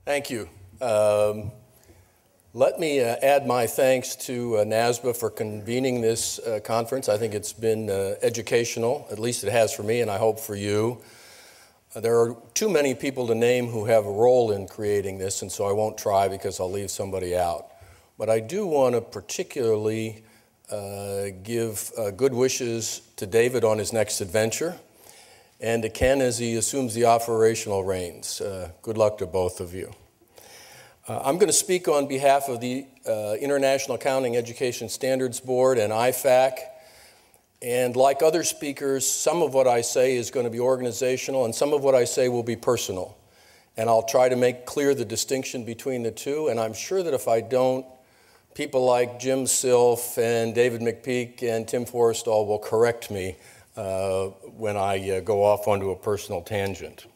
Thank you. Let me add my thanks to NASBA for convening this conference. I think it's been educational, at least it has for me, and I hope for you. There are too many people to name who have a role in creating this, and so I won't try because I'll leave somebody out. But I do want to particularly give good wishes to David on his next adventure, and to Ken as he assumes the operational reins. Good luck to both of you. I'm going to speak on behalf of the International Accounting Education Standards Board and IFAC. And like other speakers, some of what I say is going to be organizational and some of what I say will be personal. And I'll try to make clear the distinction between the two. And I'm sure that if I don't, people like Jim Silf and David McPeak and Tim Forrestall will correct me when I go off onto a personal tangent.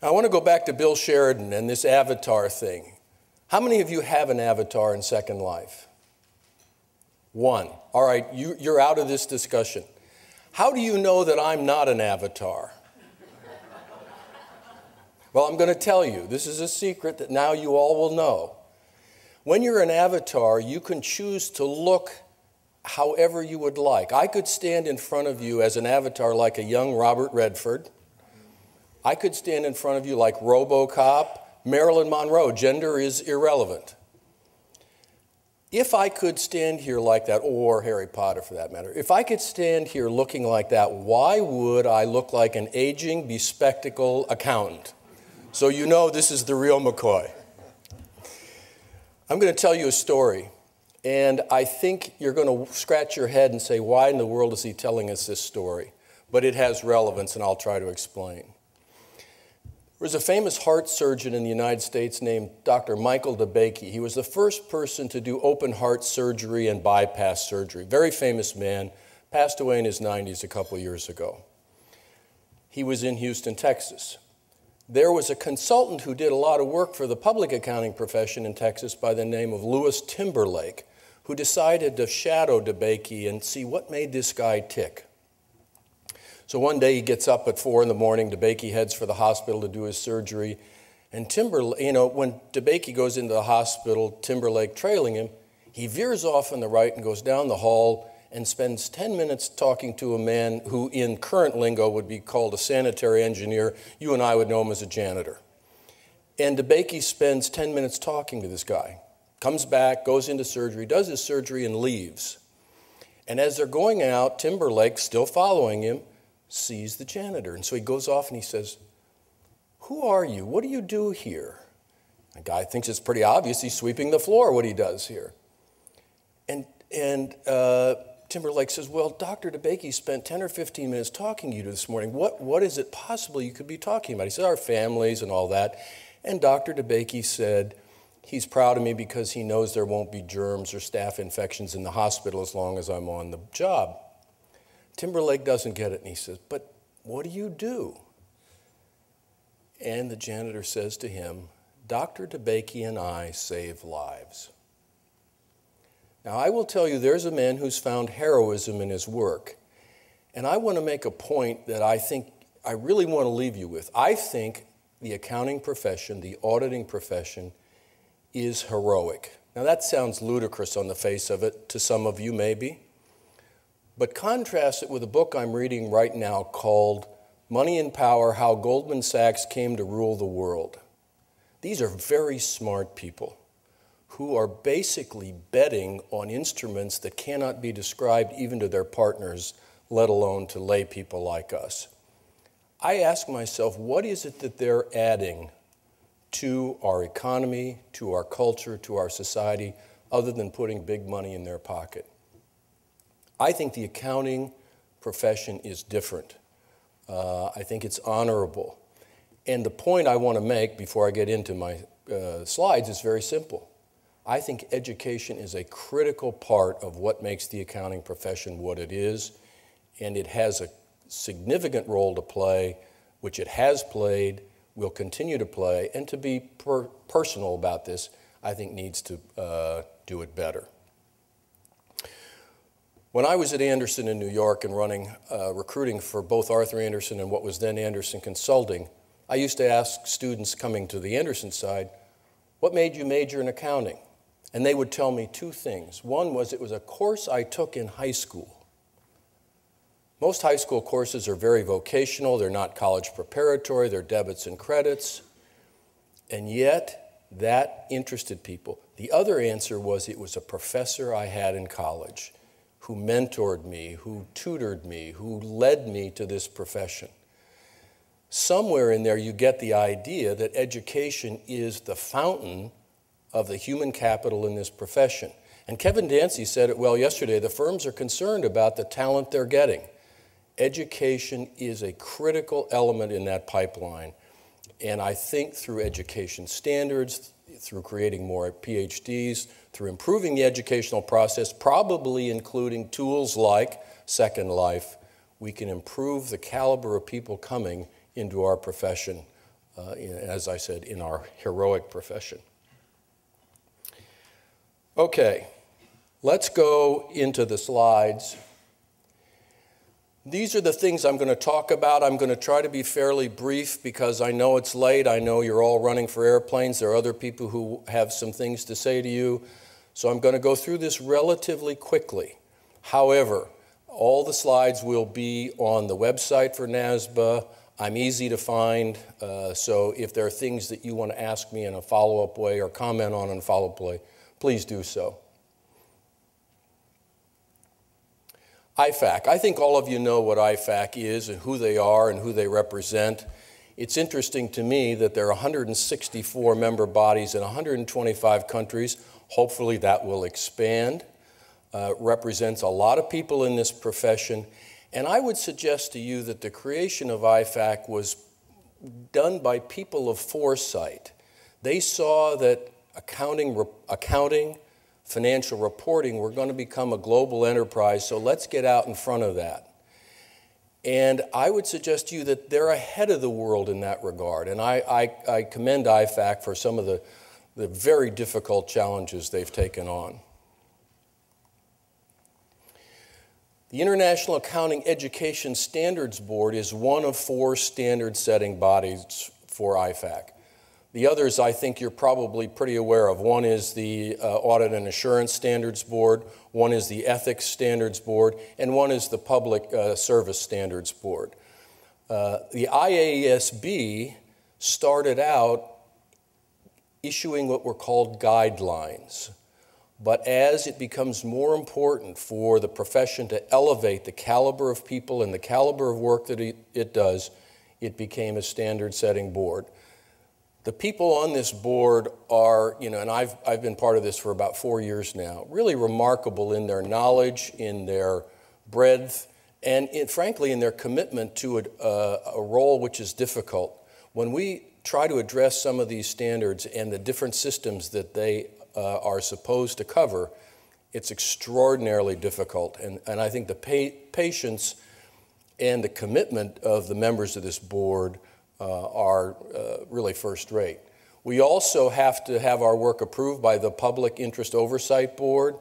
Now, I want to go back to Bill Sheridan and this avatar thing. How many of you have an avatar in Second Life? One. All right, you're out of this discussion. How do you know that I'm not an avatar? Well, I'm going to tell you. This is a secret that now you all will know. When you're an avatar, you can choose to look however you would like. I could stand in front of you as an avatar like a young Robert Redford. I could stand in front of you like RoboCop, Marilyn Monroe. Gender is irrelevant. If I could stand here like that, or Harry Potter for that matter, if I could stand here looking like that, why would I look like an aging, bespectacled accountant? So you know this is the real McCoy. I'm going to tell you a story, and I think you're going to scratch your head and say, why in the world is he telling us this story? But it has relevance, and I'll try to explain. There was a famous heart surgeon in the United States named Dr. Michael DeBakey. He was the first person to do open heart surgery and bypass surgery. Very famous man, passed away in his 90s a couple years ago. He was in Houston, Texas. There was a consultant who did a lot of work for the public accounting profession in Texas by the name of Louis Timberlake, who decided to shadow DeBakey and see what made this guy tick. So one day he gets up at 4 in the morning, DeBakey heads for the hospital to do his surgery, and when DeBakey goes into the hospital, Timberlake trailing him, he veers off on the right and goes down the hall and spends 10 minutes talking to a man who in current lingo would be called a sanitary engineer. You and I would know him as a janitor. And DeBakey spends 10 minutes talking to this guy, comes back, goes into surgery, does his surgery, and leaves. And as they're going out, Timberlake, still following him, sees the janitor. And so he goes off and he says, "Who are you? What do you do here?" The guy thinks it's pretty obvious. He's sweeping the floor, what he does here. And Timberlake says, "Well, Dr. DeBakey spent 10 or 15 minutes talking to you this morning. What is it possible you could be talking about?" He said, "Our families and all that." And Dr. DeBakey said, "He's proud of me because he knows there won't be germs or staph infections in the hospital as long as I'm on the job." Timberlake doesn't get it, and he says, "But what do you do?" And the janitor says to him, "Dr. DeBakey and I save lives." Now, I will tell you, there's a man who's found heroism in his work, and I want to make a point that I really want to leave you with. I think the accounting profession, the auditing profession, is heroic. Now, that sounds ludicrous on the face of it, to some of you maybe. But contrast it with a book I'm reading right now called Money and Power: How Goldman Sachs Came to Rule the World. These are very smart people who are basically betting on instruments that cannot be described even to their partners, let alone to lay people like us. I ask myself, what is it that they're adding to our economy, to our culture, to our society, other than putting big money in their pocket? I think the accounting profession is different. I think it's honorable. And the point I want to make before I get into my slides is very simple. I think education is a critical part of what makes the accounting profession what it is, and it has a significant role to play, which it has played, will continue to play, and to be personal about this, I think needs to do it better. When I was at Andersen in New York and running recruiting for both Arthur Andersen and what was then Andersen Consulting, I used to ask students coming to the Anderson side, what made you major in accounting? And they would tell me two things. One was it was a course I took in high school. Most high school courses are very vocational. They're not college preparatory. They're debits and credits. And yet, that interested people. The other answer was it was a professor I had in college who mentored me, who tutored me, who led me to this profession. Somewhere in there you get the idea that education is the fountain of the human capital in this profession. And Kevin Dancy said it well yesterday, the firms are concerned about the talent they're getting. Education is a critical element in that pipeline. And I think through education standards, through creating more PhDs, through improving the educational process, probably including tools like Second Life, we can improve the caliber of people coming into our profession, as I said, in our heroic profession. Okay, let's go into the slides. These are the things I'm going to talk about. I'm going to try to be fairly brief because I know it's late. I know you're all running for airplanes. There are other people who have some things to say to you. So I'm going to go through this relatively quickly. However, all the slides will be on the website for NASBA. I'm easy to find, so if there are things that you want to ask me in a follow-up way or comment on in a follow-up way, please do so. IFAC. I think all of you know what IFAC is and who they are and who they represent. It's interesting to me that there are 164 member bodies in 125 countries. Hopefully that will expand. Represents a lot of people in this profession. And I would suggest to you that the creation of IFAC was done by people of foresight. They saw that accounting, financial reporting were going to become a global enterprise, so let's get out in front of that. And I would suggest to you that they're ahead of the world in that regard. And I commend IFAC for some of the very difficult challenges they've taken on. The International Accounting Education Standards Board is one of 4 standard-setting bodies for IFAC. The others I think you're probably pretty aware of. One is the Audit and Assurance Standards Board, one is the Ethics Standards Board, and one is the Public Service Standards Board. The IESB started out issuing what were called guidelines. But as it becomes more important for the profession to elevate the caliber of people and the caliber of work that it does, it became a standard-setting board. The people on this board are, and I've been part of this for about 4 years now, really remarkable in their knowledge, in their breadth, and frankly in their commitment to a role which is difficult. When we try to address some of these standards and the different systems that they are supposed to cover, it's extraordinarily difficult. And I think the patience and the commitment of the members of this board are really first rate. We also have to have our work approved by the Public Interest Oversight Board,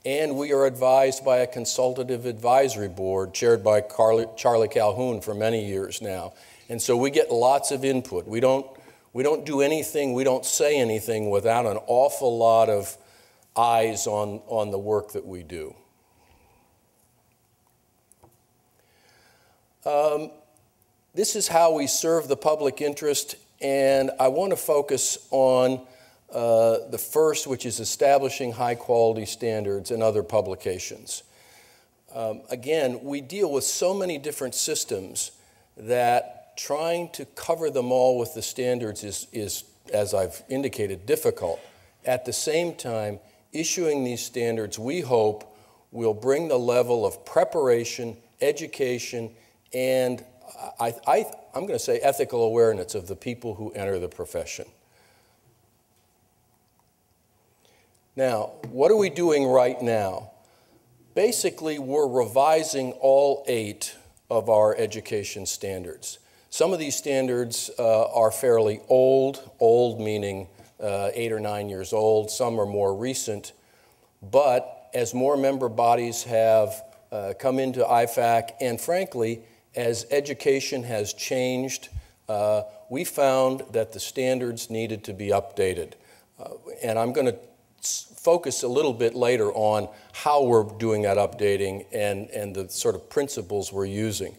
and we are advised by a consultative advisory board chaired by Charlie Calhoun for many years now. And so we get lots of input. We don't do anything, we don't say anything without an awful lot of eyes on the work that we do. This is how we serve the public interest, and I want to focus on the first, which is establishing high-quality standards and other publications. Again, we deal with so many different systems that trying to cover them all with the standards is, as I've indicated, difficult. At the same time, issuing these standards, we hope, will bring the level of preparation, education, and I'm going to say ethical awareness of the people who enter the profession. Now, what are we doing right now? Basically, we're revising all 8 of our education standards. Some of these standards are fairly old meaning 8 or 9 years old. Some are more recent. But as more member bodies have come into IFAC, and frankly, as education has changed, we found that the standards needed to be updated. And I'm going to focus a little bit later on how we're doing that updating and the sort of principles we're using.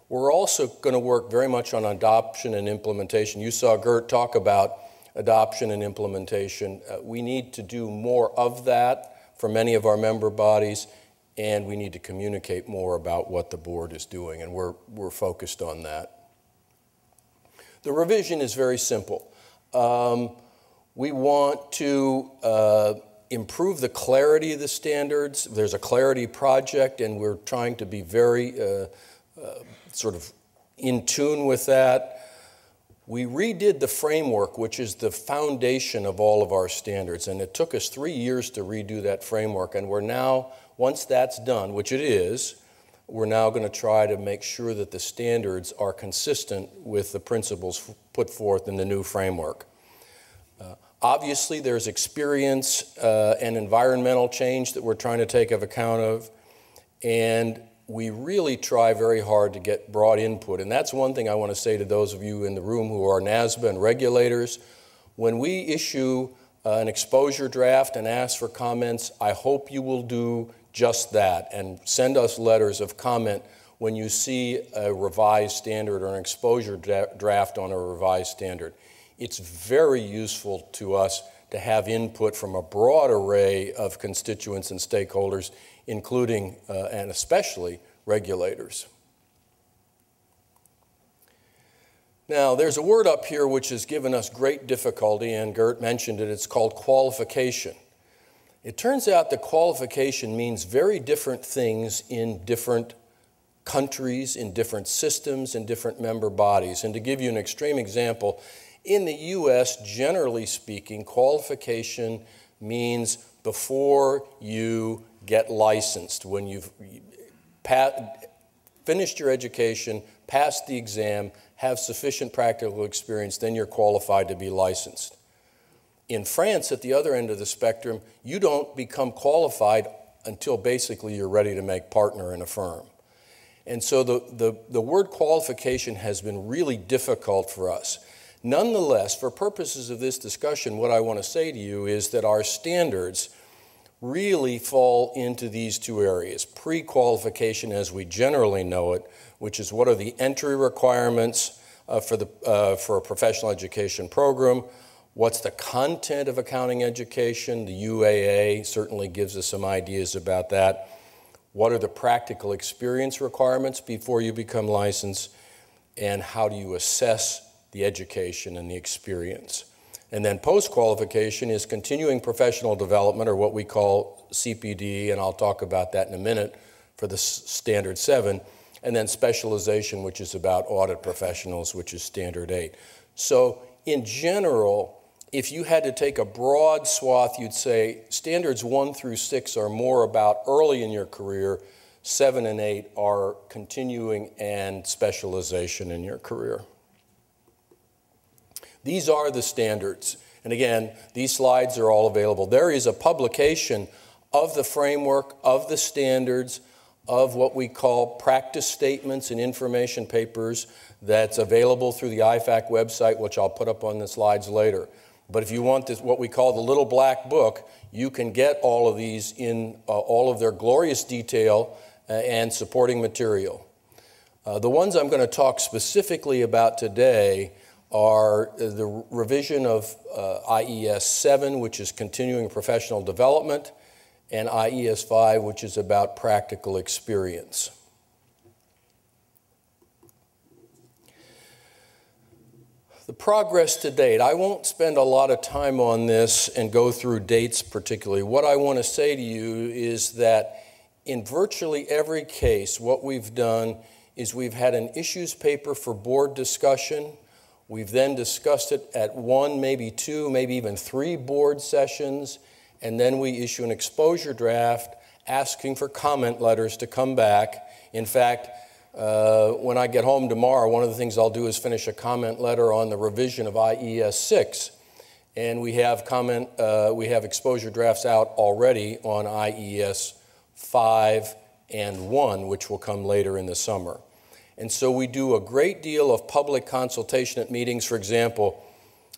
We're also going to work very much on adoption and implementation. You saw Gert talk about adoption and implementation. We need to do more of that for many of our member bodies, and we need to communicate more about what the board is doing, and we're focused on that. The revision is very simple. We want to improve the clarity of the standards. There's a clarity project, and we're trying to be very sort of in tune with that. We redid the framework, which is the foundation of all of our standards, and it took us 3 years to redo that framework, and we're now, once that's done, which it is, we're now going to try to make sure that the standards are consistent with the principles put forth in the new framework. Obviously, there's experience and environmental change that we're trying to take account of, and we really try very hard to get broad input. And that's one thing I want to say to those of you in the room who are NASBA and regulators. When we issue an exposure draft and ask for comments, I hope you will do just that and send us letters of comment when you see a revised standard or an exposure draft on a revised standard. It's very useful to us to have input from a broad array of constituents and stakeholders, including and especially regulators. Now, there's a word up here which has given us great difficulty, and Gert mentioned it. It's called qualification. It turns out that qualification means very different things in different countries, in different systems, in different member bodies. And to give you an extreme example, in the U.S., generally speaking, qualification means before you get licensed, when you've finished your education, passed the exam, have sufficient practical experience, then you're qualified to be licensed. In France, at the other end of the spectrum, you don't become qualified until basically you're ready to make partner in a firm. And so the word qualification has been really difficult for us. Nonetheless, for purposes of this discussion, what I want to say to you is that our standards really fall into these two areas. Pre-qualification as we generally know it, which is what are the entry requirements for a professional education program, what's the content of accounting education, the UAA certainly gives us some ideas about that, what are the practical experience requirements before you become licensed, and how do you assess the education and the experience. And then post-qualification is continuing professional development, or what we call CPD, and I'll talk about that in a minute for the Standard 7, and then specialization, which is about audit professionals, which is Standard 8. So in general, if you had to take a broad swath, you'd say Standards 1 through 6 are more about early in your career, 7 and 8 are continuing and specialization in your career. These are the standards. And again, these slides are all available. There is a publication of the framework, of the standards, of what we call practice statements and information papers that's available through the IFAC website, which I'll put up on the slides later. But if you want this, what we call the little black book, you can get all of these in all of their glorious detail and supporting material. The ones I'm going to talk specifically about today are the revision of IES 7, which is continuing professional development, and IES 5, which is about practical experience. The progress to date. I won't spend a lot of time on this and go through dates particularly. What I want to say to you is that in virtually every case, what we've done is we've had an issues paper for board discussion. We've then discussed it at 1, maybe 2, maybe even 3 board sessions, and then we issue an exposure draft asking for comment letters to come back. In fact, when I get home tomorrow, one of the things I'll do is finish a comment letter on the revision of IES 6, and we have exposure drafts out already on IES 5 and 1, which will come later in the summer. And so we do a great deal of public consultation at meetings. For example,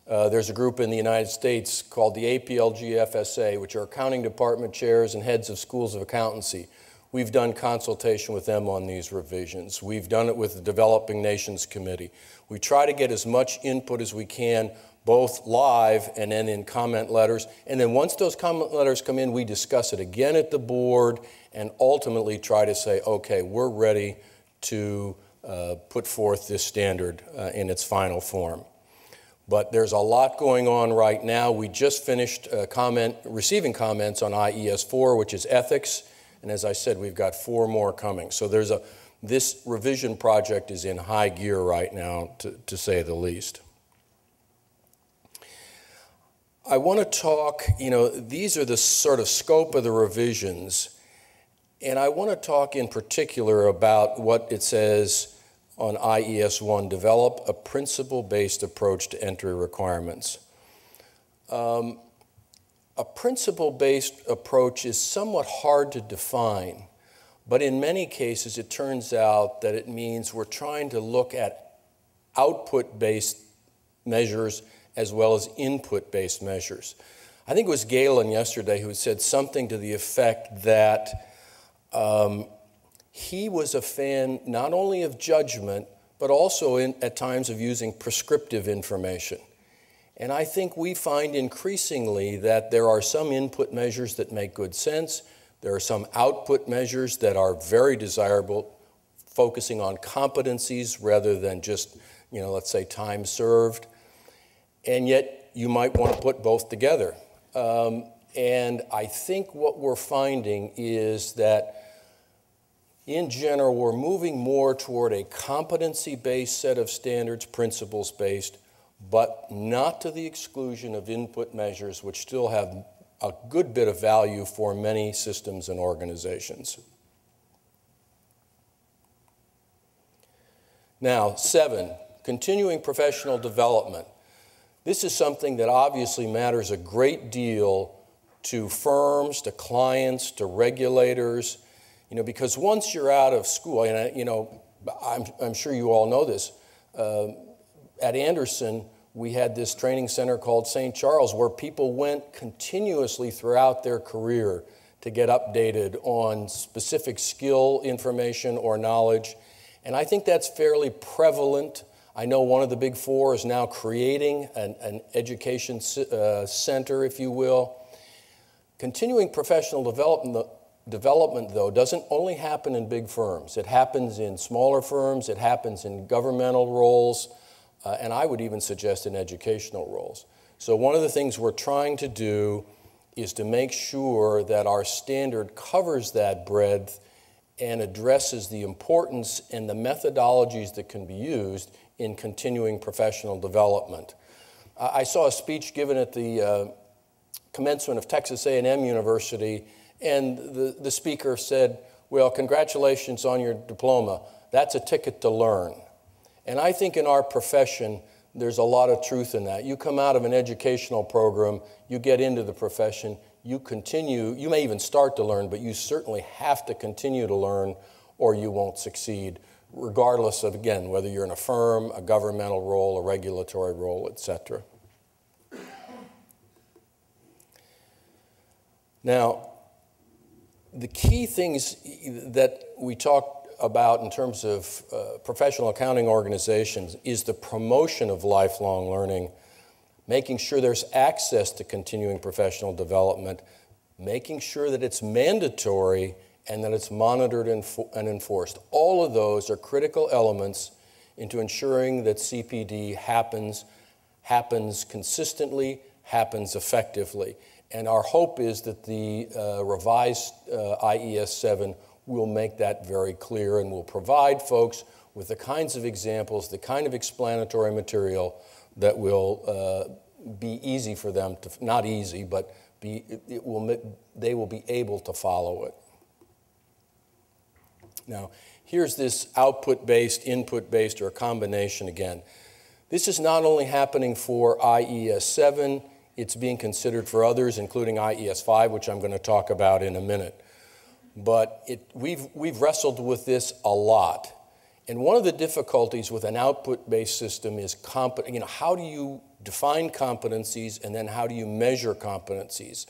there's a group in the United States called the APLG-FSA, which are accounting department chairs and heads of schools of accountancy. We've done consultation with them on these revisions. We've done it with the Developing Nations Committee. We try to get as much input as we can, both live and then in comment letters. And then once those comment letters come in, we discuss it again at the board and ultimately try to say, okay, we're ready to put forth this standard in its final form. But there's a lot going on right now. We just finished receiving comments on IES4, which is ethics. And as I said, we've got 4 more coming. So this revision project is in high gear right now, to say the least. I want to talk, these are the sort of scope of the revisions. And I want to talk in particular about what it says on IES1, develop a principle-based approach to entry requirements. A principle-based approach is somewhat hard to define, but in many cases it turns out that it means we're trying to look at output-based measures as well as input-based measures. I think it was Galen yesterday who said something to the effect that he was a fan not only of judgment, but also at times of using prescriptive information. And I think we find increasingly that there are some input measures that make good sense. There are some output measures that are very desirable, focusing on competencies rather than just, let's say time served. And yet you might want to put both together. And I think what we're finding is that in general, we're moving more toward a competency-based set of standards, principles-based, but not to the exclusion of input measures, which still have a good bit of value for many systems and organizations. Now, 7, continuing professional development. This is something that obviously matters a great deal to firms, to clients, to regulators, because once you're out of school, and I'm sure you all know this, at Anderson, we had this training center called St. Charles where people went continuously throughout their career to get updated on specific skill information or knowledge. And I think that's fairly prevalent. I know one of the big 4 is now creating an education center, if you will. Continuing professional development, though, doesn't only happen in big firms. It happens in smaller firms, it happens in governmental roles, and I would even suggest in educational roles. So one of the things we're trying to do is to make sure that our standard covers that breadth and addresses the importance and the methodologies that can be used in continuing professional development. I saw a speech given at the commencement of Texas A&M University, and the speaker said, well, congratulations on your diploma. That's a ticket to learn. And I think in our profession, there's a lot of truth in that. You come out of an educational program, you get into the profession, you continue, you may even start to learn, but you certainly have to continue to learn or you won't succeed, regardless of, again, whether you're in a firm, a governmental role, a regulatory role, etc. Now, the key things that we talk about in terms of professional accounting organizations is the promotion of lifelong learning, making sure there's access to continuing professional development, making sure that it's mandatory and that it's monitored and enforced. All of those are critical elements into ensuring that CPD happens consistently, happens effectively. And our hope is that the revised IES7 will make that very clear and will provide folks with the kinds of examples, the kind of explanatory material that will be easy for them to, not easy, but they will be able to follow it. Now, here's this output-based, input-based, or a combination again. This is not only happening for IES7, it's being considered for others, including IES5, which I'm going to talk about in a minute. But we've wrestled with this a lot. And one of the difficulties with an output-based system is, how do you define competencies and then how do you measure competencies?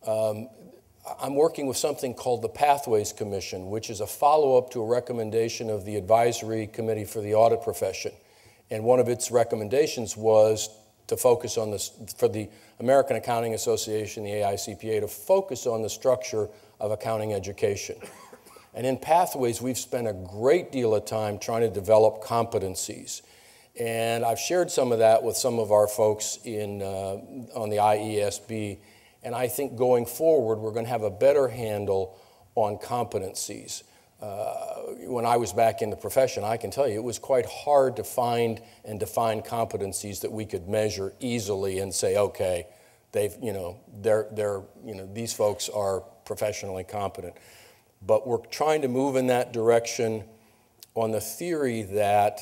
I'm working with something called the Pathways Commission, which is a follow-up to a recommendation of the Advisory Committee for the Audit Profession. And one of its recommendations was to focus on this, for the American Accounting Association, the AICPA, to focus on the structure of accounting education. And in Pathways, we've spent a great deal of time trying to develop competencies. And I've shared some of that with some of our folks on the IESB. And I think going forward, we're going to have a better handle on competencies. When I was back in the profession, I can tell you it was quite hard to find and define competencies that we could measure easily and say, okay, these folks are professionally competent. But we're trying to move in that direction on the theory that,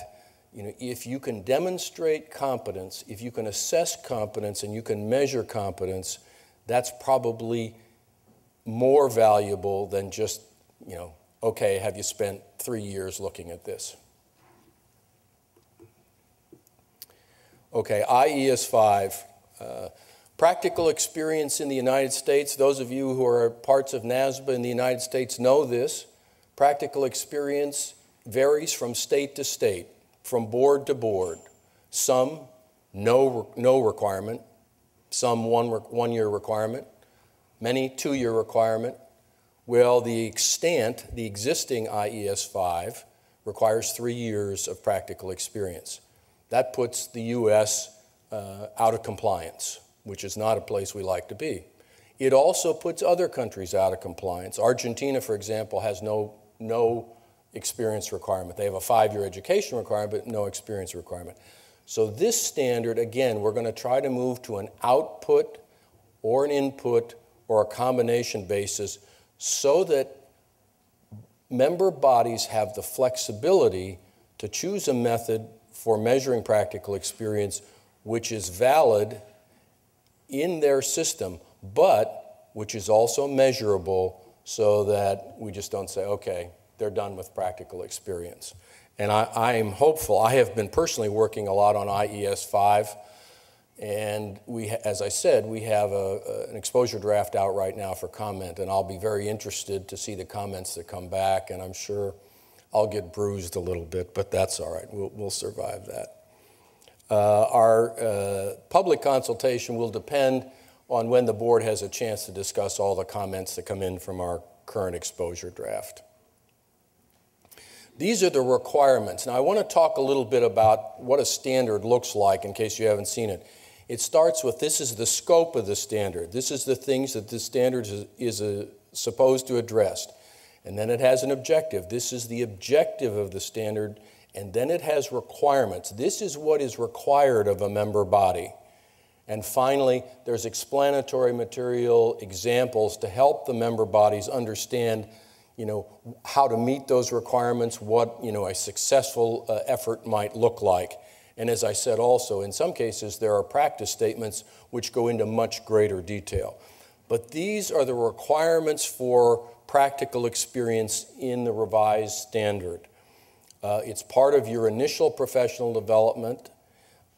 if you can demonstrate competence, if you can assess competence and you can measure competence, that's probably more valuable than just, okay, have you spent 3 years looking at this? Okay, IES-5. Practical experience in the United States. Those of you who are parts of NASBA in the United States know this. Practical experience varies from state to state, from board to board. Some no requirement, some one-year requirement, many 2-year requirement. Well, the existing IES-5 requires 3 years of practical experience. That puts the U.S. Out of compliance, which is not a place we like to be. It also puts other countries out of compliance. Argentina, for example, has no experience requirement. They have a 5-year education requirement, but no experience requirement. So this standard, again, we're going to try to move to an output or an input or a combination basis so that member bodies have the flexibility to choose a method for measuring practical experience which is valid in their system, but which is also measurable so that we just don't say, okay, they're done with practical experience. And I am hopeful. I have been personally working a lot on IES-5, and as I said, we have an exposure draft out right now for comment, and I'll be very interested to see the comments that come back, and I'm sure I'll get bruised a little bit, but that's all right. We'll survive that. Our public consultation will depend on when the board has a chance to discuss all the comments that come in from our current exposure draft. These are the requirements. Now, I want to talk a little bit about what a standard looks like in case you haven't seen it. It starts with, this is the scope of the standard. This is the things that the standard is supposed to address. And then it has an objective. This is the objective of the standard. And then it has requirements. This is what is required of a member body. And finally, there's explanatory material, examples to help the member bodies understand, how to meet those requirements, what, a successful effort might look like. And as I said also, in some cases, there are practice statements which go into much greater detail. But these are the requirements for practical experience in the revised standard. It's part of your initial professional development.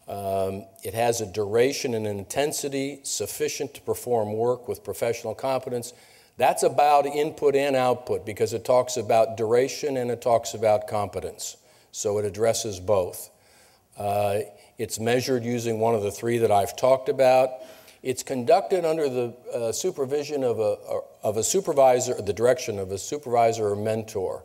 It has a duration and intensity sufficient to perform work with professional competence. That's about input and output because it talks about duration and it talks about competence. So it addresses both. It's measured using one of the 3 that I've talked about. It's conducted under the supervision of a supervisor, the direction of a supervisor or mentor.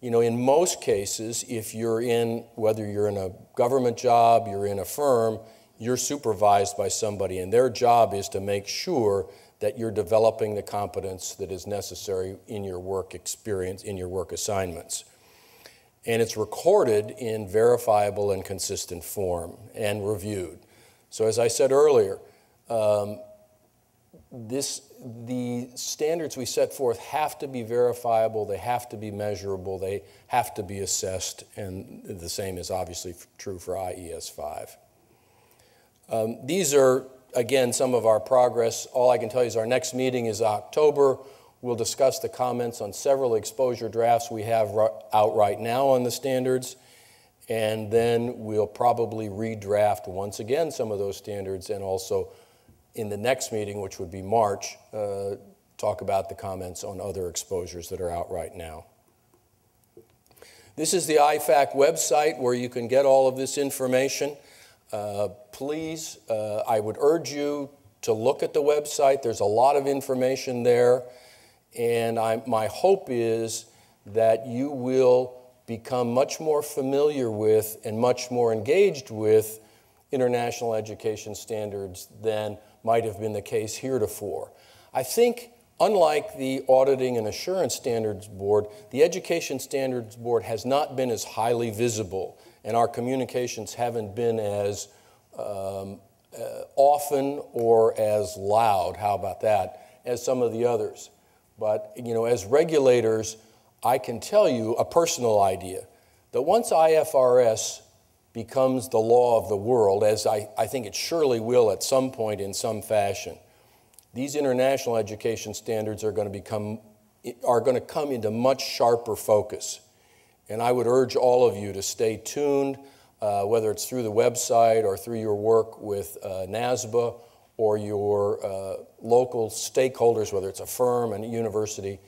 In most cases, if whether you're in a government job, you're in a firm, you're supervised by somebody, and their job is to make sure that you're developing the competence that is necessary in your work experience, in your work assignments. And it's recorded in verifiable and consistent form and reviewed. So as I said earlier, the standards we set forth have to be verifiable, they have to be measurable, they have to be assessed, and the same is obviously true for IES-5. These are, again, some of our progress. All I can tell you is our next meeting is October. We'll discuss the comments on several exposure drafts we have out right now on the standards, and then we'll probably redraft once again some of those standards, and also in the next meeting, which would be March, talk about the comments on other exposures that are out right now. This is the IFAC website where you can get all of this information. Please, I would urge you to look at the website. There's a lot of information there, and my hope is that you will become much more familiar with and much more engaged with international education standards than might have been the case heretofore. I think, unlike the Auditing and Assurance Standards Board, the Education Standards Board has not been as highly visible, and our communications haven't been as often or as loud, how about that, as some of the others. But, you know, as regulators, I can tell you a personal idea, that once IFRS becomes the law of the world, as I think it surely will at some point in some fashion, these international education standards are going to come into much sharper focus. And I would urge all of you to stay tuned, whether it's through the website or through your work with NASBA or your local stakeholders, whether it's a firm and a university,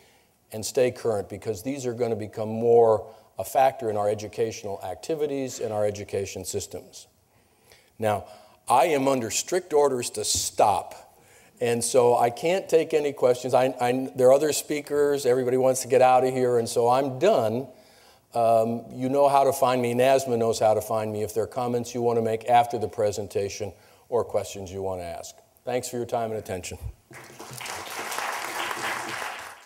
and stay current, because these are going to become more a factor in our educational activities and our education systems. Now, I am under strict orders to stop, and so I can't take any questions. There are other speakers, everybody wants to get out of here, and so I'm done. You know how to find me, NASBA knows how to find me if there are comments you want to make after the presentation or questions you want to ask. Thanks for your time and attention.